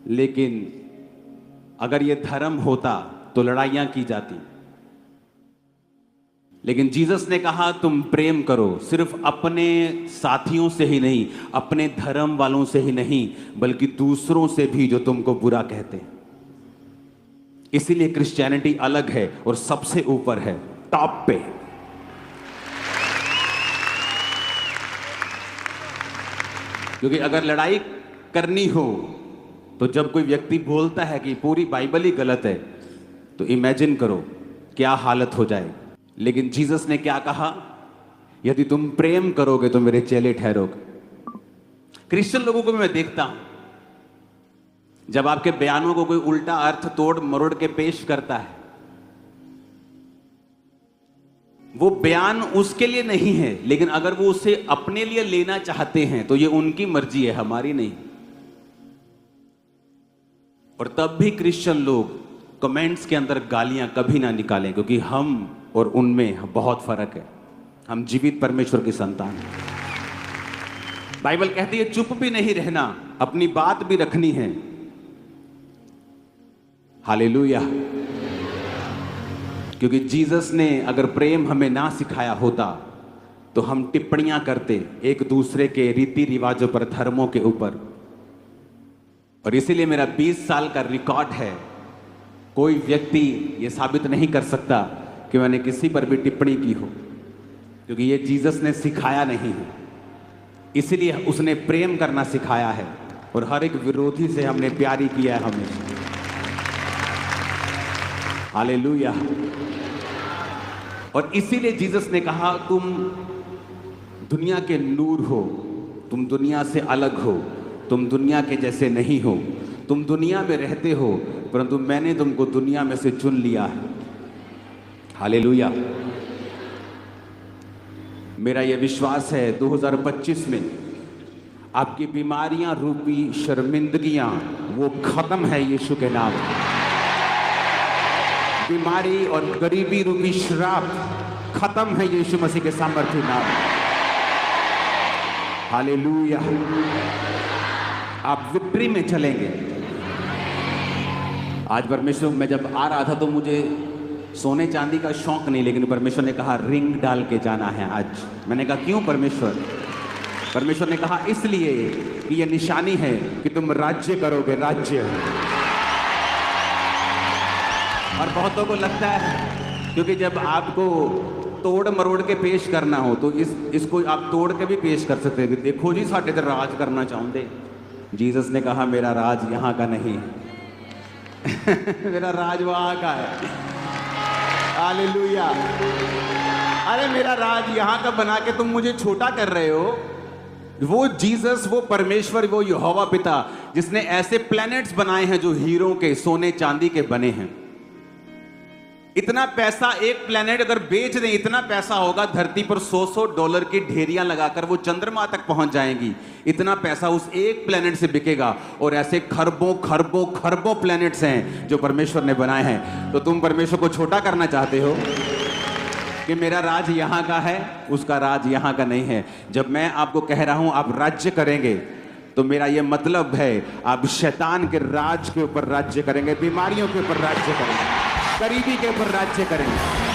लेकिन अगर ये धर्म होता तो लड़ाइयां की जाती। लेकिन जीसस ने कहा तुम प्रेम करो, सिर्फ अपने साथियों से ही नहीं, अपने धर्म वालों से ही नहीं, बल्कि दूसरों से भी जो तुमको बुरा कहते हैं। इसीलिए क्रिश्चियनिटी अलग है और सबसे ऊपर है, टॉप पे। क्योंकि अगर लड़ाई करनी हो तो जब कोई व्यक्ति बोलता है कि पूरी बाइबल ही गलत है, तो इमेजिन करो क्या हालत हो जाए। लेकिन जीसस ने क्या कहा? यदि तुम प्रेम करोगे तो मेरे चेले ठहरोगे। क्रिश्चियन लोगों को भी मैं देखता हूं, जब आपके बयानों को कोई उल्टा अर्थ तोड़ मरोड़ के पेश करता है, वो बयान उसके लिए नहीं है, लेकिन अगर वो उसे अपने लिए लेना चाहते हैं तो ये उनकी मर्जी है, हमारी नहीं। और तब भी क्रिश्चियन लोग कमेंट्स के अंदर गालियां कभी ना निकालें, क्योंकि हम और उनमें बहुत फर्क है। हम जीवित परमेश्वर की संतान हैं। बाइबल कहती है चुप भी नहीं रहना, अपनी बात भी रखनी है। हालेलुया। क्योंकि जीसस ने अगर प्रेम हमें ना सिखाया होता तो हम टिप्पणियां करते एक दूसरे के रीति रिवाजों पर, धर्मों के ऊपर। और इसीलिए मेरा 20 साल का रिकॉर्ड है, कोई व्यक्ति ये साबित नहीं कर सकता कि मैंने किसी पर भी टिप्पणी की हो, क्योंकि ये जीसस ने सिखाया नहीं है। इसीलिए उसने प्रेम करना सिखाया है, और हर एक विरोधी से हमने प्यार ही किया है हमेशा। हालेलुया। और इसीलिए जीसस ने कहा तुम दुनिया के नूर हो, तुम दुनिया से अलग हो, तुम दुनिया के जैसे नहीं हो। तुम दुनिया में रहते हो, परंतु मैंने तुमको दुनिया में से चुन लिया है। हालेलुया। मेरा यह विश्वास है 2025 में आपकी बीमारियां रूपी शर्मिंदगियां वो खत्म है यीशु के नाम। बीमारी और गरीबी रूपी श्राप खत्म है यीशु मसीह के सामर्थ्य नाम। हालेलुया। आप विक्ट्री में चलेंगे। आज परमेश्वर, मैं जब आ रहा था तो मुझे सोने चांदी का शौक नहीं, लेकिन परमेश्वर ने कहा रिंग डाल के जाना है आज। मैंने कहा क्यों परमेश्वर? परमेश्वर ने कहा इसलिए कि यह निशानी है कि तुम राज्य करोगे, राज्य। और बहुतों को लगता है क्योंकि जब आपको तोड़ मरोड़ के पेश करना हो तो इसको आप तोड़ के भी पेश कर सकते हैं। देखो जी साढ़े तो राज करना चाहते। जीसस ने कहा मेरा राज यहाँ का नहीं मेरा राज वहाँ का है। हालेलुया। अरे मेरा राज यहाँ का बना के तुम मुझे छोटा कर रहे हो। वो जीसस, वो परमेश्वर, वो यहोवा पिता जिसने ऐसे प्लैनेट्स बनाए हैं जो हीरों के, सोने चांदी के बने हैं। इतना पैसा एक प्लैनेट अगर बेच दें, इतना पैसा होगा धरती पर $100 की ढेरियां लगाकर वो चंद्रमा तक पहुंच जाएंगी। इतना पैसा उस एक प्लैनेट से बिकेगा। और ऐसे खरबों खरबों खरबों प्लैनेट्स हैं जो परमेश्वर ने बनाए हैं। तो तुम परमेश्वर को छोटा करना चाहते हो कि मेरा राज यहाँ का है, उसका राज यहाँ का नहीं है। जब मैं आपको कह रहा हूं आप राज्य करेंगे, तो मेरा यह मतलब है आप शैतान के राज के ऊपर राज्य करेंगे, बीमारियों के ऊपर राज्य करेंगे, गरीबी के ऊपर राज्य करेंगे।